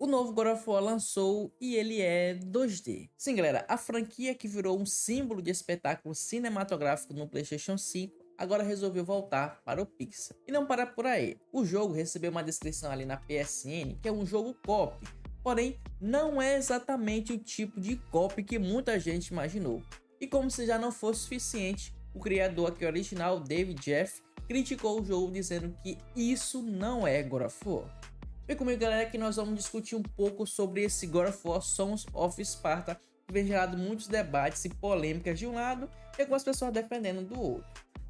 O novo God of War lançou e ele é 2D. Sim, galera, a franquia que virou um símbolo de espetáculo cinematográfico no PlayStation 5 agora resolveu voltar para o Pixel. E não para por aí. O jogo recebeu uma descrição ali na PSN que é um jogo co-op, porém não é exatamente o tipo de co-op que muita gente imaginou. E como se já não fosse suficiente, o criador aqui original, David Jeff, criticou o jogo dizendo que isso não é God of War. Vem comigo, galera, que nós vamos discutir um pouco sobre esse God of War Sons of Sparta, que vem gerado muitos debates e polêmicas de um lado e algumas pessoas defendendo do outro.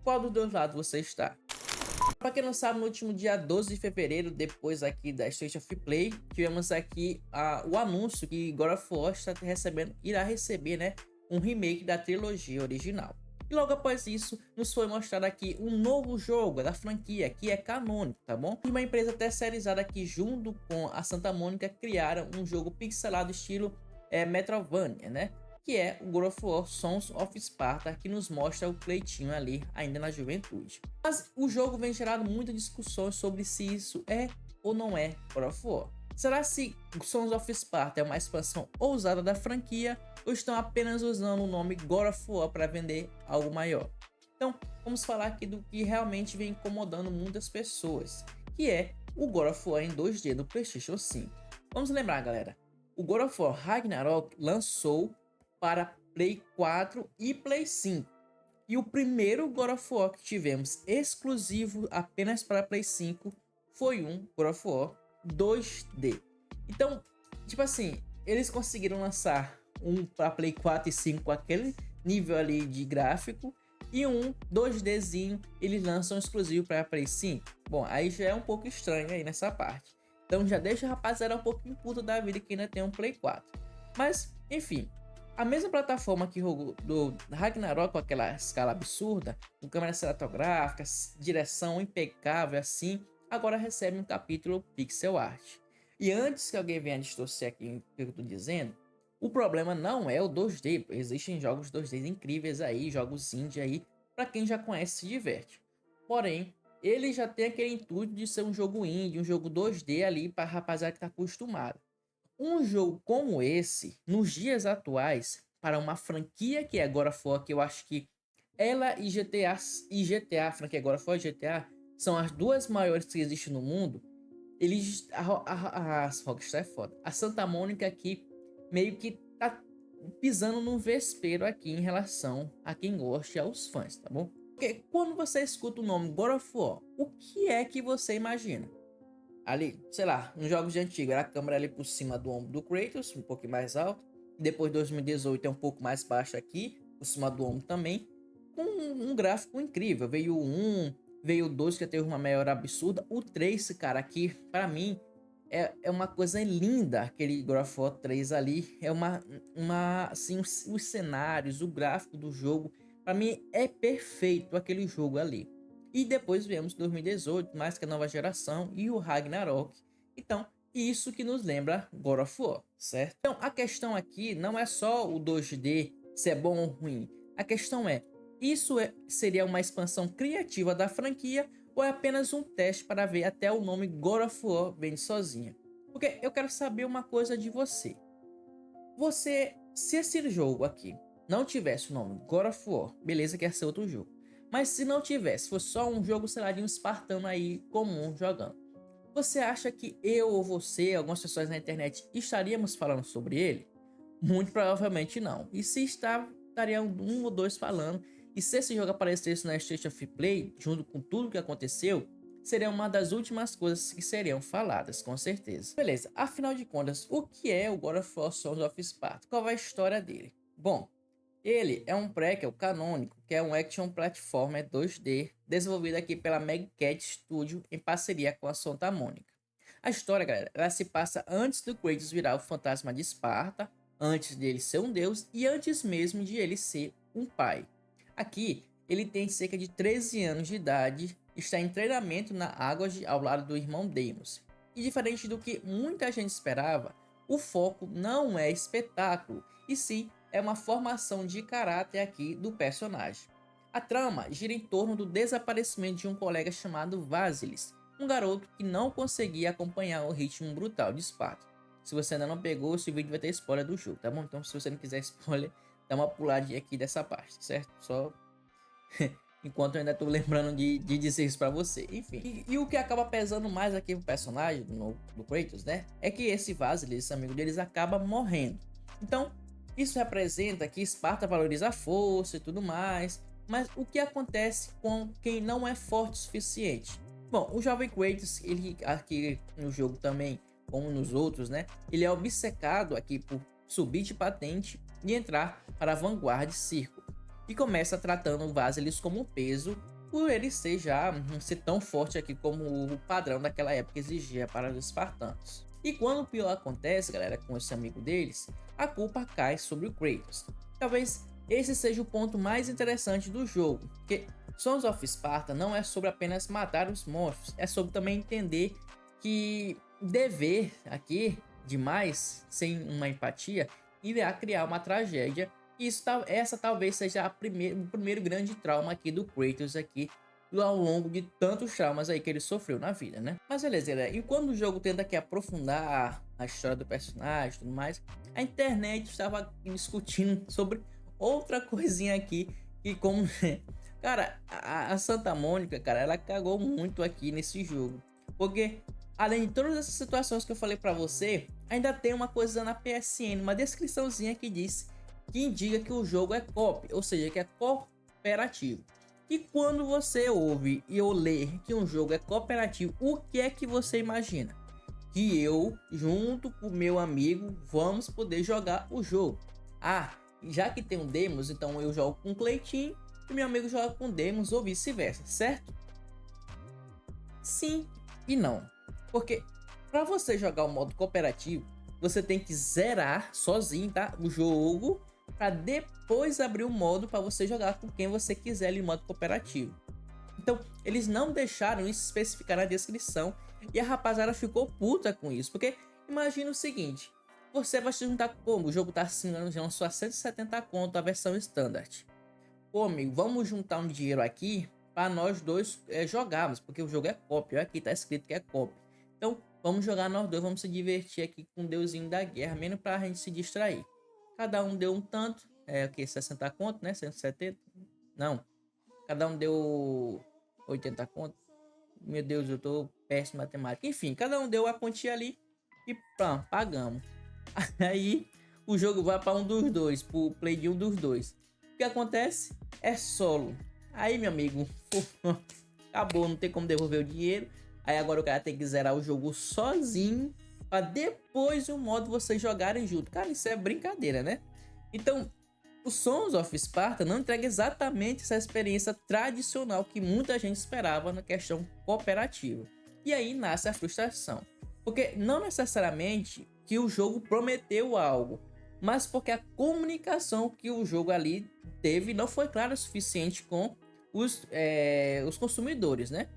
Qual dos dois lados você está? Para quem não sabe, no último dia 12 de fevereiro, depois aqui da State of Play, tivemos aqui o anúncio que God of War irá receber, né, um remake da trilogia original. E logo após isso, nos foi mostrado aqui um novo jogo da franquia, que é canônico, tá bom? E uma empresa terceirizada aqui junto com a Santa Mônica criaram um jogo pixelado estilo Metroidvania, né? Que é o God of War Sons of Sparta, que nos mostra o Cleitinho ali ainda na juventude. Mas o jogo vem gerando muitas discussões sobre se isso é ou não é God of War. Será se Sons of Sparta é uma expansão ousada da franquia ou estão apenas usando o nome God of War para vender algo maior? Então, vamos falar aqui do que realmente vem incomodando muitas pessoas, que é o God of War em 2D do PlayStation 5. Vamos lembrar, galera, o God of War Ragnarok lançou para Play 4 e Play 5. E o primeiro God of War que tivemos exclusivo apenas para Play 5 foi um God of War 2D. Então, tipo assim, eles conseguiram lançar um para Play 4 e 5 com aquele nível ali de gráfico e um 2Dzinho eles lançam exclusivo para Play 5. Bom, aí já é um pouco estranho aí nessa parte. Então já deixa a rapaziada um pouquinho puta da vida que ainda tem um Play 4. Mas, enfim, a mesma plataforma que jogou do Ragnarok com aquela escala absurda, com câmera cinematográfica, direção impecável assim, agora recebe um capítulo pixel art. E antes que alguém venha distorcer aqui o que eu estou dizendo, o problema não é o 2D, existem jogos 2D incríveis aí, jogos indie aí, para quem já conhece se diverte. Porém, ele já tem aquele intuito de ser um jogo indie, um jogo 2D ali para rapaziada que está acostumado. Um jogo como esse, nos dias atuais, para uma franquia que é God of War, que eu acho que ela e GTA, a franquia God of War e GTA, são as duas maiores que existem no mundo. Eles, a Rockstar é foda. A Santa Mônica aqui meio que tá pisando num vespeiro aqui em relação a quem gosta e aos fãs, tá bom? Porque quando você escuta o nome God of War, o que é que você imagina? Ali, sei lá, nos jogos de antigo, era a câmera ali por cima do ombro do Kratos, um pouquinho mais alto. Depois de 2018 é um pouco mais baixo aqui, por cima do ombro também. Com um gráfico incrível. Veio o 1, veio o 2 que teve uma melhora absurda. O 3, cara, aqui, pra mim, é uma coisa linda. Aquele God of War 3 ali. É assim, os cenários, o gráfico do jogo. Pra mim, é perfeito aquele jogo ali. E depois viemos 2018, mais que a nova geração e o Ragnarok. Então, isso que nos lembra God of War, certo? Então, a questão aqui não é só o 2D, se é bom ou ruim. A questão é, seria uma expansão criativa da franquia ou é apenas um teste para ver até o nome God of War vem sozinha? Porque eu quero saber uma coisa de você. Se esse jogo aqui não tivesse o nome God of War, beleza que ia ser outro jogo. Mas se não tivesse, fosse só um jogo, sei lá, de um espartano aí comum jogando. Você acha que eu ou você, algumas pessoas na internet, estaríamos falando sobre ele? Muito provavelmente não. E se estaria um ou dois falando. E se esse jogo aparecesse na State of Play, junto com tudo que aconteceu, seria uma das últimas coisas que seriam faladas, com certeza. Beleza, afinal de contas, o que é o God of War Sons of Sparta? Qual é a história dele? Bom, ele é um prequel canônico, que é um action platformer 2D, desenvolvido aqui pela Magcat Studio em parceria com a Santa Mônica. A história, galera, ela se passa antes do Kratos virar o fantasma de Esparta, antes dele ser um deus e antes mesmo de ele ser um pai. Aqui, ele tem cerca de 13 anos de idade, está em treinamento na Ágade ao lado do irmão Deimos. E diferente do que muita gente esperava, o foco não é espetáculo, e sim é uma formação de caráter aqui do personagem. A trama gira em torno do desaparecimento de um colega chamado Vasilis, um garoto que não conseguia acompanhar o ritmo brutal de Esparta. Se você ainda não pegou, esse vídeo vai ter spoiler do jogo, tá bom? Então se você não quiser spoiler, dá uma puladinha aqui dessa parte, certo? Só enquanto eu ainda tô lembrando de dizer isso pra você. Enfim, e o que acaba pesando mais aqui pro personagem do Kratos, né? É que esse Vasily, esse amigo deles, acaba morrendo. Então, isso representa que Esparta valoriza a força e tudo mais. Mas o que acontece com quem não é forte o suficiente? Bom, o jovem Kratos, ele aqui no jogo também, como nos outros, né? Ele é obcecado aqui por subir de patente e entrar para a vanguarda circo. E começa tratando o Vasily como um peso, por ele ser já não ser tão forte aqui como o padrão daquela época exigia para os espartanos. E quando o pior acontece, galera, com esse amigo deles, a culpa cai sobre o Kratos. Talvez esse seja o ponto mais interessante do jogo, porque Sons of Sparta não é sobre apenas matar os monstros, é sobre também entender que dever aqui demais, sem uma empatia, irá criar uma tragédia. Essa talvez seja o primeiro grande trauma aqui do Kratos aqui, ao longo de tantos traumas aí que ele sofreu na vida, né? Mas beleza, né? E quando o jogo tenta aqui aprofundar a história do personagem e tudo mais, a internet estava discutindo sobre outra coisinha aqui, que como... Cara, a Santa Mônica, cara, ela cagou muito aqui nesse jogo. Porque, além de todas essas situações que eu falei pra você, ainda tem uma coisa na PSN, uma descriçãozinha que diz... que indica que o jogo é co-op, ou seja, que é cooperativo. E quando você ouve e ou lê que um jogo é cooperativo, o que é que você imagina? Que eu, junto com meu amigo, vamos poder jogar o jogo. Ah, já que tem um demos, então eu jogo com o Cleitinho e meu amigo joga com demos ou vice-versa, certo? Sim e não. Porque para você jogar o modo cooperativo, você tem que zerar sozinho, tá? O jogo, para depois abrir o modo para você jogar com quem você quiser ali no modo cooperativo. Então, eles não deixaram isso especificar na descrição e a rapaziada ficou puta com isso, porque imagina o seguinte, você vai se juntar com o jogo tá assim, lançou a 170 conto a versão standard. Pô, amigo, vamos juntar um dinheiro aqui para nós dois jogarmos, porque o jogo é co-op, aqui tá escrito que é co-op. Então, vamos jogar nós dois, vamos se divertir aqui com o deusinho da guerra, menos pra gente se distrair. Cada um deu um tanto, o que, 60 conto, né, 170? Não, cada um deu 80 conto. Meu Deus, eu tô péssimo em matemática. Enfim, cada um deu a quantia ali e pronto, pagamos. Aí, o jogo vai para um dos dois, pro play de um dos dois. O que acontece? É solo. Aí, meu amigo, acabou, não tem como devolver o dinheiro. Aí agora o cara tem que zerar o jogo sozinho, para depois o modo vocês jogarem junto. Cara, isso é brincadeira, né? Então, o Sons of Sparta não entrega exatamente essa experiência tradicional que muita gente esperava na questão cooperativa. E aí nasce a frustração. Porque não necessariamente que o jogo prometeu algo, mas porque a comunicação que o jogo ali teve não foi clara o suficiente com os consumidores, né?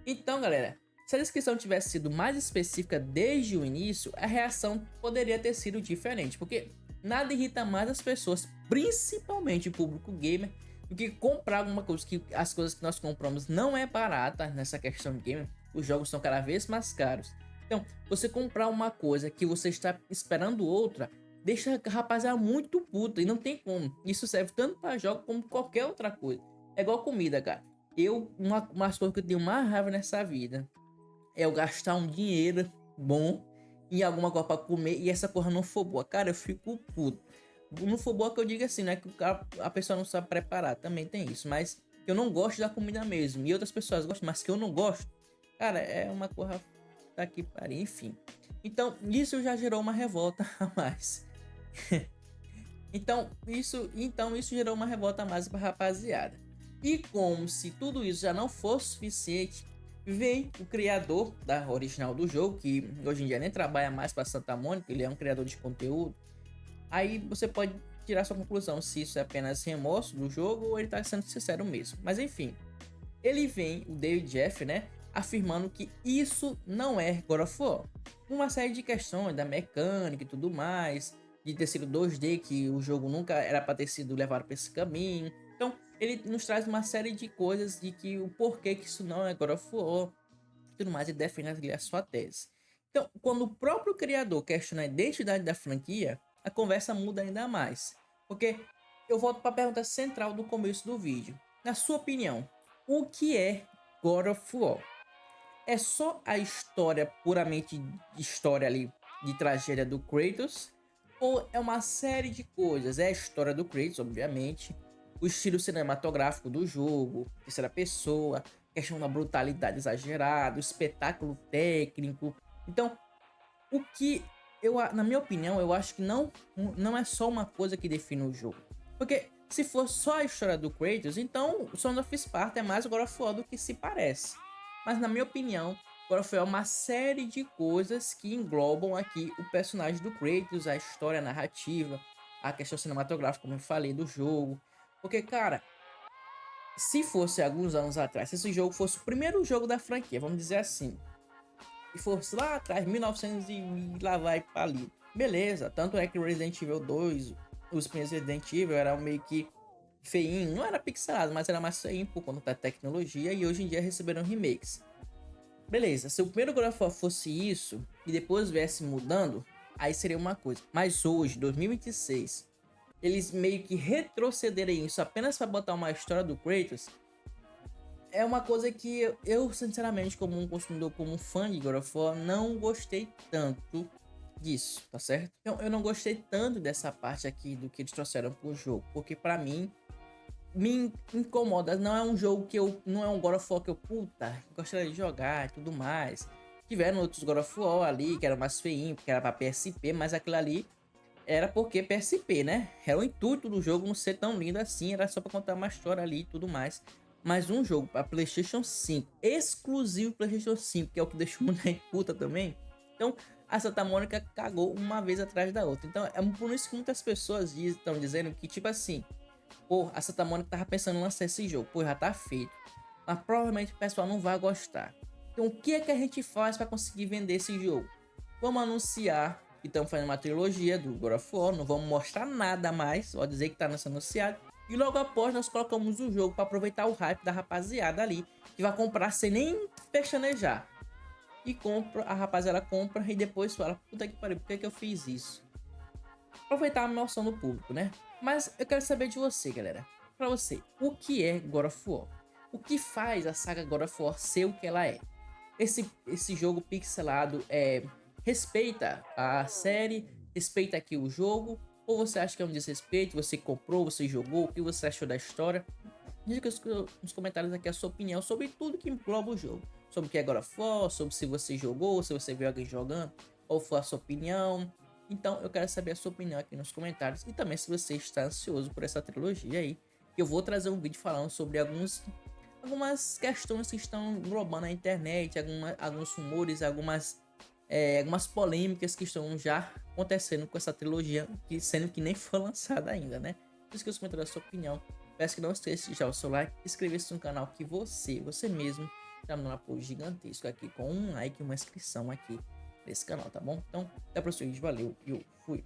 Então, galera, se a descrição tivesse sido mais específica desde o início, a reação poderia ter sido diferente, porque nada irrita mais as pessoas, principalmente o público gamer, do que comprar alguma coisa que as coisas que nós compramos não é barata nessa questão de gamer. Os jogos são cada vez mais caros. Então, você comprar uma coisa que você está esperando outra, deixa a rapaziada muito puta e não tem como. Isso serve tanto para jogos como qualquer outra coisa. É igual comida, cara. Uma coisa que eu tenho mais raiva nessa vida é eu gastar um dinheiro bom em alguma coisa pra comer e essa porra não for boa. Cara, eu fico puto. Não for boa que eu digo assim, né? Que a pessoa não sabe preparar. Também tem isso. Mas eu não gosto da comida mesmo. E outras pessoas gostam, mas que eu não gosto. Cara, é uma coisa tá aqui para enfim. Então, isso já gerou uma revolta a mais. Então isso gerou uma revolta a mais pra rapaziada. E como se tudo isso já não fosse suficiente, vem o criador da original do jogo, que hoje em dia nem trabalha mais para Santa Mônica, ele é um criador de conteúdo. Aí você pode tirar sua conclusão se isso é apenas remorso do jogo ou ele tá sendo sincero mesmo. Mas enfim, ele vem, o David Jeff, né, afirmando que isso não é God of War. Uma série de questões da mecânica e tudo mais, de ter sido 2D, que o jogo nunca era para ter sido levado para esse caminho. Então, ele nos traz uma série de coisas de que o porquê que isso não é God of War e tudo mais, e defende a sua tese. Então, quando o próprio criador questiona a identidade da franquia, a conversa muda ainda mais. Porque eu volto para a pergunta central do começo do vídeo. Na sua opinião, o que é God of War? É só a história, puramente história ali, de tragédia do Kratos? Ou é uma série de coisas? É a história do Kratos, obviamente, o estilo cinematográfico do jogo, terceira pessoa, questão da brutalidade exagerada, o espetáculo técnico. Então, o que na minha opinião, eu acho que não é só uma coisa que define o jogo. Porque se for só a história do Kratos, então o Sons of Sparta é mais God of War do que se parece. Mas na minha opinião, God of War é uma série de coisas que englobam aqui o personagem do Kratos, a história, a narrativa, a questão cinematográfica, como eu falei, do jogo. Porque, cara, se fosse alguns anos atrás, se esse jogo fosse o primeiro jogo da franquia, vamos dizer assim, e fosse lá atrás, 1900 e lá vai palito. Beleza, tanto é que o Resident Evil 2, os primeiros Resident Evil eram meio que feinho, não era pixelado, mas era mais feinho por conta da tecnologia e hoje em dia receberam remakes. Beleza, se o primeiro God of War fosse isso e depois viesse mudando, aí seria uma coisa. Mas hoje, 2026, eles meio que retrocederem isso apenas para botar uma história do Kratos, é uma coisa que eu, sinceramente, como um consumidor, como um fã de God of War, não gostei tanto disso, tá certo? Então, eu não gostei tanto dessa parte aqui do que eles trouxeram pro jogo, porque pra mim, me incomoda. Não é um jogo que eu, não é um God of War que eu, puta, gostaria de jogar e tudo mais. Tiveram outros God of War ali, que era mais feinho, porque era pra PSP, mas aquilo ali era porque PSP, né? Era o intuito do jogo não ser tão lindo assim, era só pra contar uma história ali e tudo mais. Mas um jogo para PlayStation 5, exclusivo PlayStation 5, que é o que deixou muita gente puta também. Então, a Santa Mônica cagou uma vez atrás da outra. Então, é por isso que muitas pessoas estão dizendo que, tipo assim, pô, a Santa Mônica tava pensando em lançar esse jogo, pô, já tá feito. Mas provavelmente o pessoal não vai gostar. Então, o que é que a gente faz para conseguir vender esse jogo? Vamos anunciar que estamos fazendo uma trilogia do God of War, não vamos mostrar nada mais, só dizer que está sendo anunciado. E logo após nós colocamos o jogo para aproveitar o hype da rapaziada ali, que vai comprar sem nem pestanejar. E compra, a rapaziada compra e depois fala, puta que pariu, por que eu fiz isso? Aproveitar a emoção do público, né? Mas eu quero saber de você, galera. Pra você, o que é God of War? O que faz a saga God of War ser o que ela é? Esse jogo pixelado respeita a série, respeita aqui o jogo, ou você acha que é um desrespeito? Você comprou, você jogou, o que você achou da história? Diga nos comentários aqui a sua opinião sobre tudo que engloba o jogo. Sobre o que é God of War, sobre se você jogou, se você viu alguém jogando, qual foi a sua opinião. Então eu quero saber a sua opinião aqui nos comentários. E também se você está ansioso por essa trilogia aí. Eu vou trazer um vídeo falando sobre algumas questões que estão englobando a internet, alguns rumores, algumas polêmicas que estão já acontecendo com essa trilogia, sendo que nem foi lançada ainda, né? Não esqueça de comentar a sua opinião. Peço que não esqueça de deixar o seu like, inscrever-se no canal que você mesmo está me dando um apoio gigantesco aqui com um like e uma inscrição aqui nesse canal, tá bom? Então, até o próximo vídeo, valeu e eu fui!